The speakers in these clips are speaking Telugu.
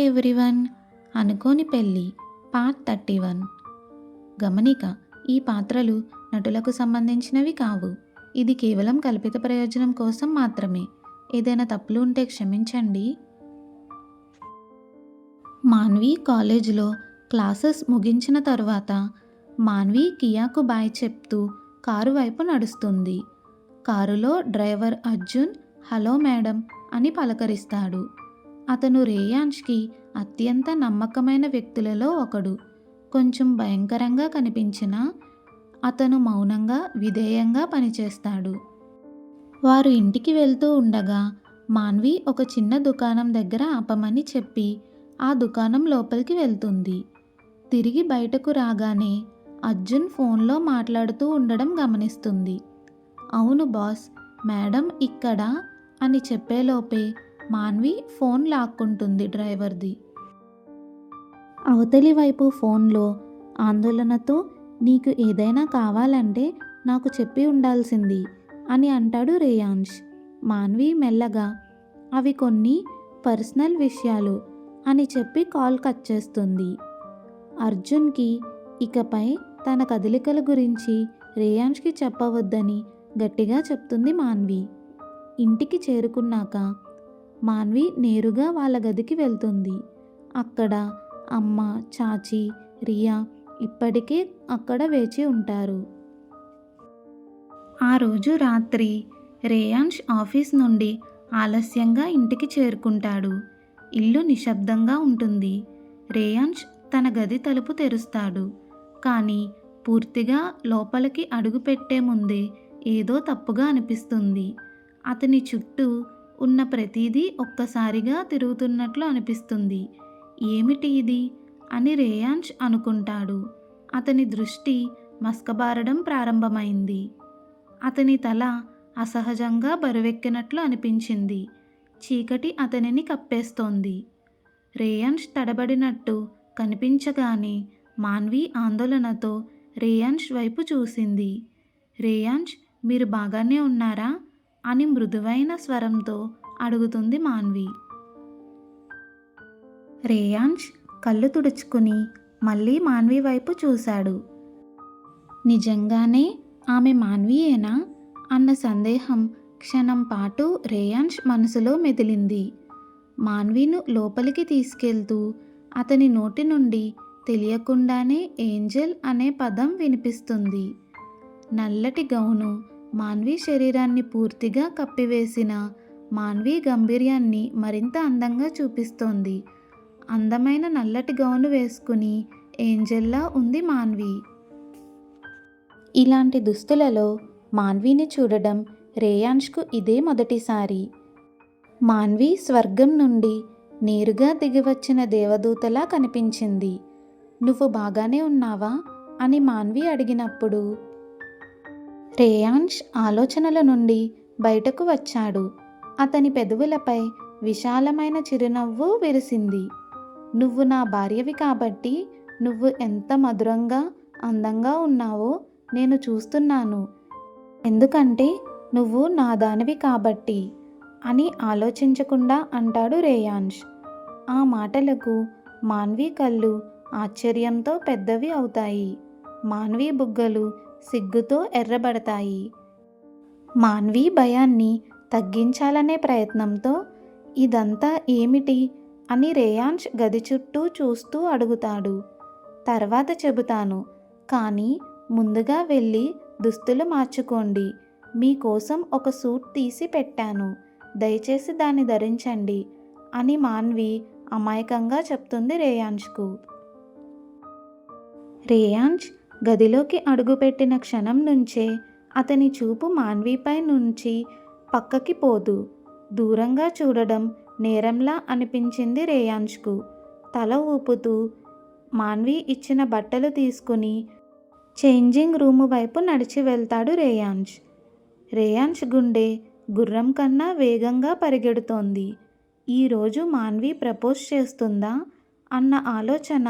Hi everyone. అనుకోని పెళ్ళి పార్ట్ 31. గమనిక: ఈ పాత్రలు నటులకు సంబంధించినవి కావు. ఇది కేవలం కల్పిత ప్రయోజనం కోసం మాత్రమే. ఏదైనా తప్పులు ఉంటే క్షమించండి. మాన్వి కాలేజీలో క్లాసెస్ ముగించిన తరువాత మాన్వి కియాకు బాయ్ చెప్తూ కారు వైపు నడుస్తుంది. కారులో డ్రైవర్ అర్జున్ హలో మేడం అని పలకరిస్తాడు. అతను రేయాన్ష్కి అత్యంత నమ్మకమైన వ్యక్తులలో ఒకడు. కొంచెం భయంకరంగా కనిపించినా అతను మౌనంగా విధేయంగా పనిచేస్తాడు. వారు ఇంటికి వెళ్తూ ఉండగా మాన్వి ఒక చిన్న దుకాణం దగ్గర ఆపమని చెప్పి ఆ దుకాణం లోపలికి వెళ్తుంది. తిరిగి బయటకు రాగానే అర్జున్ ఫోన్లో మాట్లాడుతూ ఉండడం గమనిస్తుంది. అవును బాస్, మేడం ఇక్కడ అని చెప్పేలోపే మాన్వి ఫోన్ లాక్కుంటుంది డ్రైవర్ది. అవతలి వైపు ఫోన్లో ఆందోళనతో నీకు ఏదైనా కావాలంటే నాకు చెప్పి ఉండాల్సింది అని అంటాడు రేయాన్ష్. మాన్వి మెల్లగా అవి కొన్ని పర్సనల్ విషయాలు అని చెప్పి కాల్ కట్ చేస్తుంది. అర్జున్కి ఇకపై తన కదలికల గురించి రేయాన్ష్కి చెప్పవద్దని గట్టిగా చెప్తుంది మాన్వి. ఇంటికి చేరుకున్నాక మాన్వి నేరుగా వాళ్ళ గదికి వెళ్తుంది. అక్కడ అమ్మ, చాచి, రియా ఇప్పటికే అక్కడ వేచి ఉంటారు. ఆ రోజు రాత్రి రేయాన్ష్ ఆఫీస్ నుండి ఆలస్యంగా ఇంటికి చేరుకుంటాడు. ఇల్లు నిశ్శబ్దంగా ఉంటుంది. రేయాన్ష్ తన గది తలుపు తెరుస్తాడు. కానీ పూర్తిగా లోపలికి అడుగుపెట్టే ముందే ఏదో తప్పుగా అనిపిస్తుంది. అతని చుట్టూ ఉన్న ప్రతిదీ ఒక్కసారిగా తిరుగుతున్నట్లు అనిపిస్తుంది. ఏమిటి ఇది అని రేయాన్ష్ అనుకుంటాడు. అతని దృష్టి మసకబారడం ప్రారంభమైంది. అతని తల అసహజంగా బరువెక్కినట్లు అనిపించింది. చీకటి అతనిని కప్పేస్తోంది. రేయాన్ష్ తడబడినట్టు కనిపించగానే మాన్వి ఆందోళనతో రేయాన్ష్ వైపు చూసింది. రేయాన్ష్, మీరు బాగానే ఉన్నారా అని మృదువైన స్వరంతో అడుగుతుంది మాన్వి. రేయాన్ష్ కళ్ళు తుడుచుకుని మళ్ళీ మాన్వి వైపు చూశాడు. నిజంగానే ఆమె మాన్వియేనా అన్న సందేహం క్షణం పాటు రేయాన్ష్ మనసులో మెదిలింది. మాన్విను లోపలికి తీసుకెళ్తూ అతని నోటి నుండి తెలియకుండానే ఏంజెల్ అనే పదం వినిపిస్తుంది. నల్లటి గౌను మాన్వి శరీరాన్ని పూర్తిగా కప్పివేసిన మాన్వి గంభీర్యాన్ని మరింత అందంగా చూపిస్తోంది. అందమైన నల్లటి గౌను వేసుకుని ఏంజెల్లా ఉంది మాన్వి. ఇలాంటి దుస్తులలో మాన్విని చూడడం రేయాన్ష్కు ఇదే మొదటిసారి. మాన్వి స్వర్గం నుండి నేరుగా దిగివచ్చిన దేవదూతలా కనిపించింది. నువ్వు బాగానే ఉన్నావా అని మాన్వి అడిగినప్పుడు రేయాన్ష్ ఆలోచనల నుండి బయటకు వచ్చాడు. అతని పెదవులపై విశాలమైన చిరునవ్వు విరిసింది. నువ్వు నా భార్యవి కాబట్టి నువ్వు ఎంత మధురంగా అందంగా ఉన్నావో నేను చూస్తున్నాను. ఎందుకంటే నువ్వు నా దానివి కాబట్టి అని ఆలోచించకుండా అంటాడు రేయాన్ష్. ఆ మాటలకు మాన్వి కళ్ళు ఆశ్చర్యంతో పెద్దవి అవుతాయి. మాన్వి బుగ్గలు సిగ్గుతో ఎర్రబడతాయి. మాన్వి భయాన్ని తగ్గించాలనే ప్రయత్నంతో ఇదంతా ఏమిటి అని రేయాన్ష్ గది చుట్టూ చూస్తూ అడుగుతాడు. తర్వాత చెబుతాను, కానీ ముందుగా వెళ్ళి దుస్తులు మార్చుకోండి. మీకోసం ఒక సూట్ తీసి పెట్టాను, దయచేసి దాన్ని ధరించండి అని మాన్వి అమాయకంగా చెప్తుంది రేయాన్ష్కు. రేయాన్ష్ గదిలోకి అడుగుపెట్టిన క్షణం నుంచే అతని చూపు మాన్విపై నుంచి పక్కకి పోదు. దూరంగా చూడడం నేరంలా అనిపించింది రేయాన్ష్కు. తల ఊపుతూ మాన్వి ఇచ్చిన బట్టలు తీసుకుని చేంజింగ్ రూము వైపు నడిచి వెళ్తాడు రేయాన్ష్. రేయాన్ష్ గుండె గుర్రం కన్నా వేగంగా పరిగెడుతోంది. ఈరోజు మాన్వి ప్రపోజ్ చేస్తుందా అన్న ఆలోచన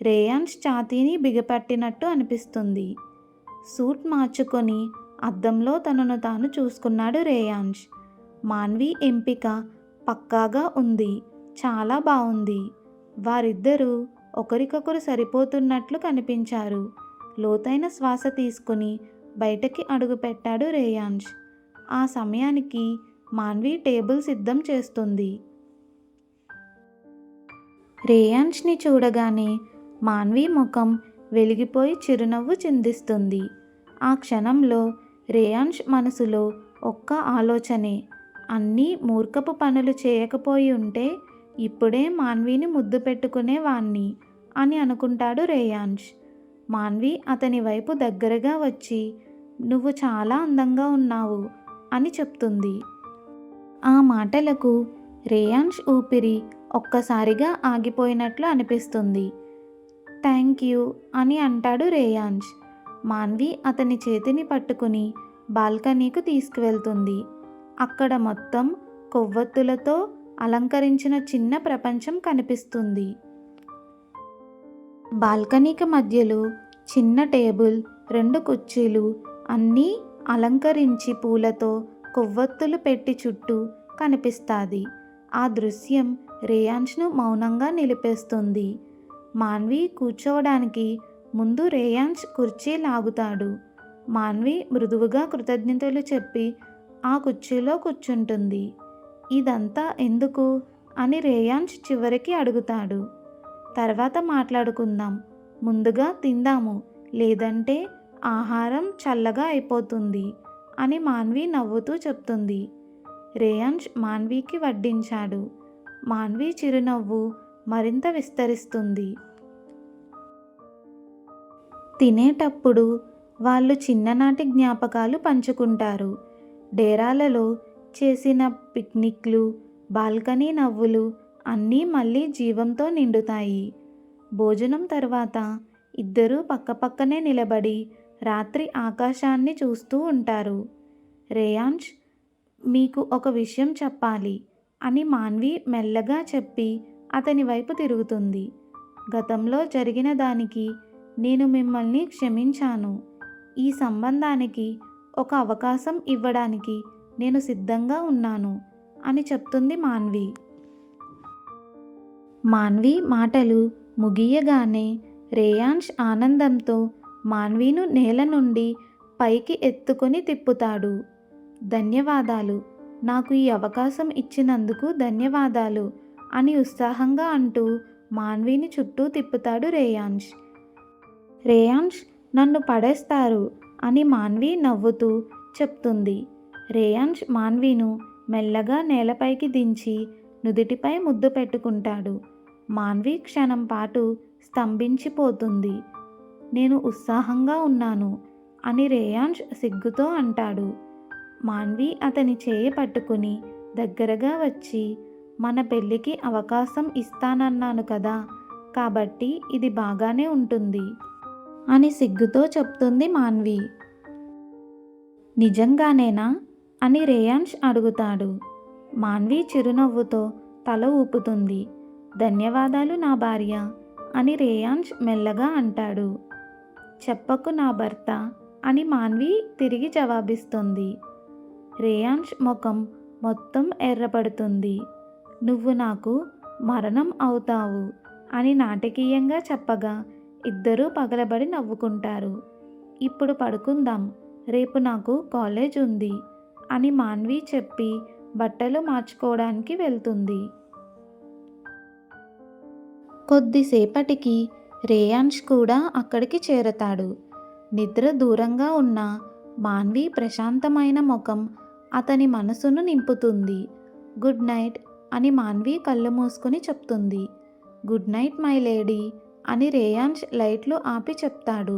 రేయాన్ష్ ఛాతీని బిగపట్టినట్టు అనిపిస్తుంది. సూట్ మార్చుకొని అద్దంలో తనను తాను చూసుకున్నాడు రేయాన్ష్. మాన్వి ఎంపిక పక్కాగా ఉంది, చాలా బాగుంది. వారిద్దరూ ఒకరికొకరు సరిపోతున్నట్లు కనిపించారు. లోతైన శ్వాస తీసుకుని బయటకి అడుగుపెట్టాడు రేయాంష్. ఆ సమయానికి మాన్వి టేబుల్ సిద్ధం చేస్తుంది. రేయాంష్ని చూడగానే మాన్వి ముఖం వెలిగిపోయి చిరునవ్వు చిందిస్తుంది. ఆ క్షణంలో రేయాంష్ మనసులో ఒక్క ఆలోచనే, అన్నీ మూర్ఖపు పనులు చేయకపోయి ఉంటే ఇప్పుడే మాన్విని ముద్దు పెట్టుకునేవాణ్ణి అని అనుకుంటాడు రేయాంష్. మాన్వి అతని వైపు దగ్గరగా వచ్చి, నువ్వు చాలా అందంగా ఉన్నావు అని చెప్తుంది. ఆ మాటలకు రేయాంష్ ఊపిరి ఒక్కసారిగా ఆగిపోయినట్లు అనిపిస్తుంది. థ్యాంక్ యూ అని అంటాడు రేయాంష్. మాన్వి అతని చేతిని పట్టుకుని బాల్కనీకు తీసుకువెళ్తుంది. అక్కడ మొత్తం కొవ్వొత్తులతో అలంకరించిన చిన్న ప్రపంచం కనిపిస్తుంది. బాల్కనీకి మధ్యలో చిన్న టేబుల్, 2 కుర్చీలు అన్నీ అలంకరించి పూలతో కొవ్వొత్తులు పెట్టి చుట్టూ కనిపిస్తాది. ఆ దృశ్యం రేయాంష్ను మౌనంగా నిలిపేస్తుంది. మాన్వి కూర్చోవడానికి ముందు రేయాంష్ కుర్చీ లాగుతాడు. మాన్వి మృదువుగా కృతజ్ఞతలు చెప్పి ఆ కుర్చీలో కూర్చుంటుంది. ఇదంతా ఎందుకు అని రేయాంష్ చివరికి అడుగుతాడు. తర్వాత మాట్లాడుకుందాం, ముందుగా తిందాము, లేదంటే ఆహారం చల్లగా అయిపోతుంది అని మాన్వి నవ్వుతూ చెప్తుంది. రేయాంష్ మాన్వికి వడ్డించాడు. మాన్వి చిరునవ్వు మరింత విస్తరిస్తుంది. తినేటప్పుడు వాళ్ళు చిన్ననాటి జ్ఞాపకాలు పంచుకుంటారు. డేరాలలో చేసిన పిక్నిక్లు, బాల్కనీ నవ్వులు అన్నీ మళ్ళీ జీవంతో నిండుతాయి. భోజనం తర్వాత ఇద్దరూ పక్కపక్కనే నిలబడి రాత్రి ఆకాశాన్ని చూస్తూ ఉంటారు. రేయాంష్, మీకు ఒక విషయం చెప్పాలి అని మాన్వి మెల్లగా చెప్పి అతని వైపు తిరుగుతుంది. గతంలో జరిగిన దానికి నేను మిమ్మల్ని క్షమించాను. ఈ సంబంధానికి ఒక అవకాశం ఇవ్వడానికి నేను సిద్ధంగా ఉన్నాను అని చెప్తుంది మాన్వి. మాన్వి మాటలు ముగియగానే రేయాంష్ ఆనందంతో మాన్విను నేల నుండి పైకి ఎత్తుకొని తిప్పుతాడు. ధన్యవాదాలు, నాకు ఈ అవకాశం ఇచ్చినందుకు ధన్యవాదాలు అని ఉత్సాహంగా అంటూ మాన్విని చుట్టూ తిప్పుతాడు రేయాంష్. రేయాంష్, నన్ను పడేస్తారు అని మాన్వి నవ్వుతూ చెప్తుంది. రేయాంష్ మాన్విను మెల్లగా నేలపైకి దించి నుదిటిపై ముద్దు పెట్టుకుంటాడు. మాన్వి క్షణం పాటు స్తంభించిపోతుంది. నేను ఉత్సాహంగా ఉన్నాను అని రేయాంష్ సిగ్గుతో అంటాడు. మాన్వి అతని చేయి పట్టుకుని దగ్గరగా వచ్చి, మన పెళ్ళికి అవకాశం ఇస్తానన్నాను కదా, కాబట్టి ఇది బాగానే ఉంటుంది అని సిగ్గుతో చెప్తుంది మాన్వి. నిజంగానేనా అని రేయాంష్ అడుగుతాడు. మాన్వి చిరునవ్వుతో తల ఊపుతుంది. ధన్యవాదాలు నా భార్య అని రేయాంష్ మెల్లగా అంటాడు. చెప్పకు నా భర్త అని మాన్వి తిరిగి జవాబిస్తుంది. రేయాంష్ ముఖం మొత్తం ఎర్రపడుతుంది. నువ్వు నాకు మరణం అవుతావు అని నాటకీయంగా చెప్పగా ఇద్దరూ పగలబడి నవ్వుకుంటారు. ఇప్పుడు పడుకుందాం, రేపు నాకు కాలేజ్ ఉంది అని మాన్వి చెప్పి బట్టలు మార్చుకోవడానికి వెళ్తుంది. కొద్దిసేపటికి రేయాంష్ కూడా అక్కడికి చేరతాడు. నిద్ర దూరంగా ఉన్న మాన్వి ప్రశాంతమైన ముఖం అతని మనసును నింపుతుంది. గుడ్ నైట్ అని మాన్వి కళ్ళు మూసుకుని చెప్తుంది. గుడ్ నైట్ మై లేడీ అని రేయాంష్ లైట్లు ఆపి చెప్తాడు.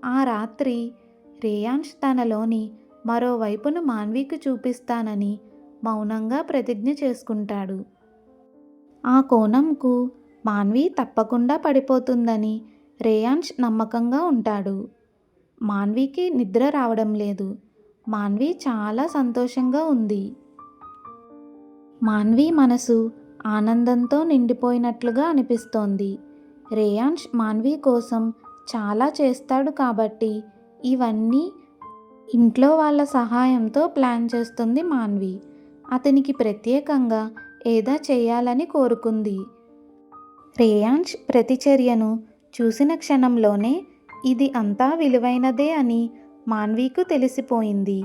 ఆ రాత్రి రేయాంష్ తనలోని మరోవైపును మాన్వికి చూపిస్తానని మౌనంగా ప్రతిజ్ఞ చేసుకుంటాడు. ఆ కోణంకు మాన్వి తప్పకుండా పడిపోతుందని రేయాంష్ నమ్మకంగా ఉంటాడు. మాన్వికి నిద్ర రావడం లేదు. మాన్వి చాలా సంతోషంగా ఉంది. మాన్వి మనసు ఆనందంతో నిండిపోయినట్లుగా అనిపిస్తోంది. రేయాంష్ మాన్వి కోసం చాలా చేస్తాడు కాబట్టి ఇవన్నీ ఇంట్లో వాళ్ళ సహాయంతో ప్లాన్ చేస్తుంది మాన్వి. అతనికి ప్రత్యేకంగా ఏదో చేయాలని కోరుకుంది. రేయాంష్ ప్రతిచర్యను చూసిన క్షణంలోనే ఇది అంతా విలువైనదే అని మాన్వీకు తెలిసిపోయింది.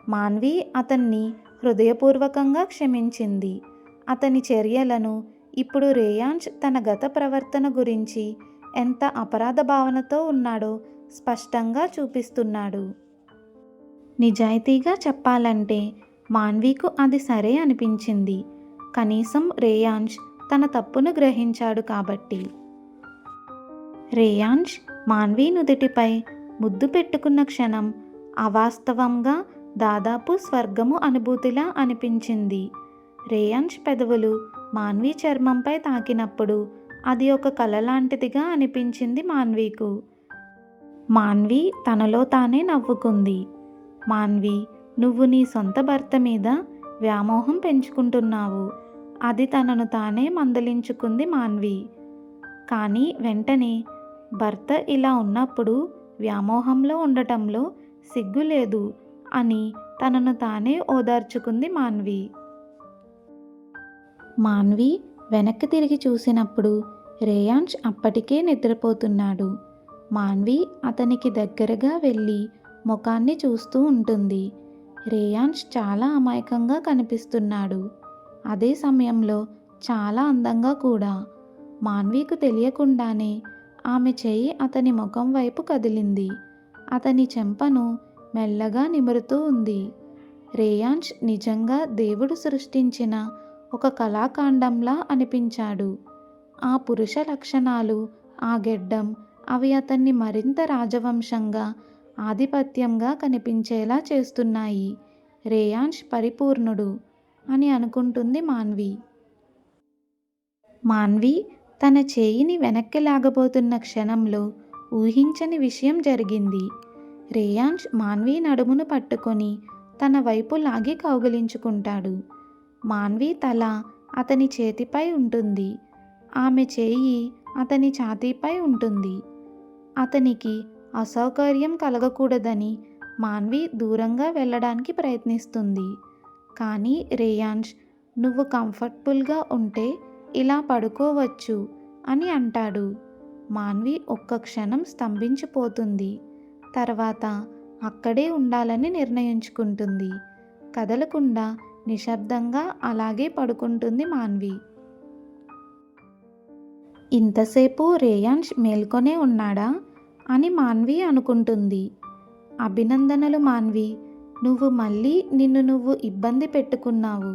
మాన్వి అతన్ని హృదయపూర్వకంగా క్షమించింది. అతని చర్యలను ఇప్పుడు రేయాంష్ తన గత ప్రవర్తన గురించి ఎంత అపరాధ భావనతో ఉన్నాడో స్పష్టంగా చూపిస్తున్నాడు. నిజాయితీగా చెప్పాలంటే మాన్వీకు అది సరే అనిపించింది. కనీసం రేయాంష్ తన తప్పును గ్రహించాడు కాబట్టి. రేయాంష్ మాన్వి నుదుటిపై ముద్దు పెట్టుకున్న క్షణం అవాస్తవంగా దాదాపు స్వర్గము అనుభూతిలా అనిపించింది. రేయాంష్ పెదవులు మాన్వి చర్మంపై తాకినప్పుడు అది ఒక కల లాంటిదిగా అనిపించింది మాన్వీకు. మాన్వి తనలో తానే నవ్వుకుంది. మాన్వి, నువ్వు నీ సొంత భర్త మీద వ్యామోహం పెంచుకుంటున్నావు. అది తనను తానే మందలించుకుంది మాన్వి. కానీ వెంటనే భర్త ఇలా ఉన్నప్పుడు వ్యామోహంలో ఉండటంలో సిగ్గులేదు అని తనను తానే ఓదార్చుకుంది మాన్వి. మాన్వి వెనక్కి తిరిగి చూసినప్పుడు రేయాంష్ అప్పటికే నిద్రపోతున్నాడు. మాన్వి అతనికి దగ్గరగా వెళ్ళి ముఖాన్ని చూస్తూ ఉంటుంది. రేయాంష్ చాలా అమాయకంగా కనిపిస్తున్నాడు. అదే సమయంలో చాలా అందంగా కూడా. మాన్వీకు తెలియకుండానే ఆమె చేయి అతని ముఖం వైపు కదిలింది. అతని చెంపను మెల్లగా నిమురుతూ ఉంది. రేయాంష్ నిజంగా దేవుడు సృష్టించిన ఒక కళాఖండంలా అనిపించాడు. ఆ పురుష లక్షణాలు, ఆ గెడ్డం, అవి అతన్ని మరింత రాజవంశంగా, ఆధిపత్యంగా కనిపించేలా చేస్తున్నాయి. రేయాంష్ పరిపూర్ణుడు అని అనుకుంటుంది మాన్వి. మాన్వి తన చేయిని వెనక్కి లాగబోతున్న క్షణంలో ఊహించని విషయం జరిగింది. రేయాంష్ మాన్వి నడుమును పట్టుకొని తన వైపు లాగి కౌగిలించుకుంటాడు. మాన్వి తల అతని చేతిపై ఉంటుంది. ఆమె చేయి అతని ఛాతీపై ఉంటుంది. అతనికి అసౌకర్యం కలగకూడదని మాన్వి దూరంగా వెళ్ళడానికి ప్రయత్నిస్తుంది. కానీ రేయాంష్, నువ్వు కంఫర్టబుల్గా ఉంటే ఇలా పడుకోవచ్చు అని అంటాడు. మాన్వి ఒక్క క్షణం స్తంభించిపోతుంది. తర్వాత అక్కడే ఉండాలని నిర్ణయించుకుంటుంది. కదలకుండా నిశ్శబ్దంగా అలాగే పడుకుంటుంది మాన్వి. ఇంతసేపు రేయాంష్ మేల్కొనే ఉన్నాడా అని మాన్వి అనుకుంటుంది. అభినందనలు మాన్వి, నువ్వు మళ్ళీ నిన్ను నువ్వు ఇబ్బంది పెట్టుకున్నావు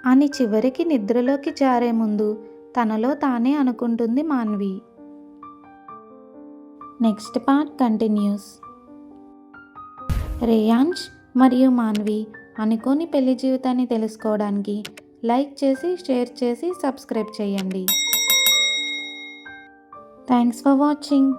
అని చివరికి నిద్రలోకి జారే ముందు తనలో తానే అనుకుంటుంది Manvi. Next part continuous. Reyansh మరియు మాన్వి అనుకోని పెళ్లి జీవితాన్ని తెలుసుకోవడానికి లైక్ చేసి, షేర్ చేసి, సబ్స్క్రైబ్ చేయండి. Thanks for watching.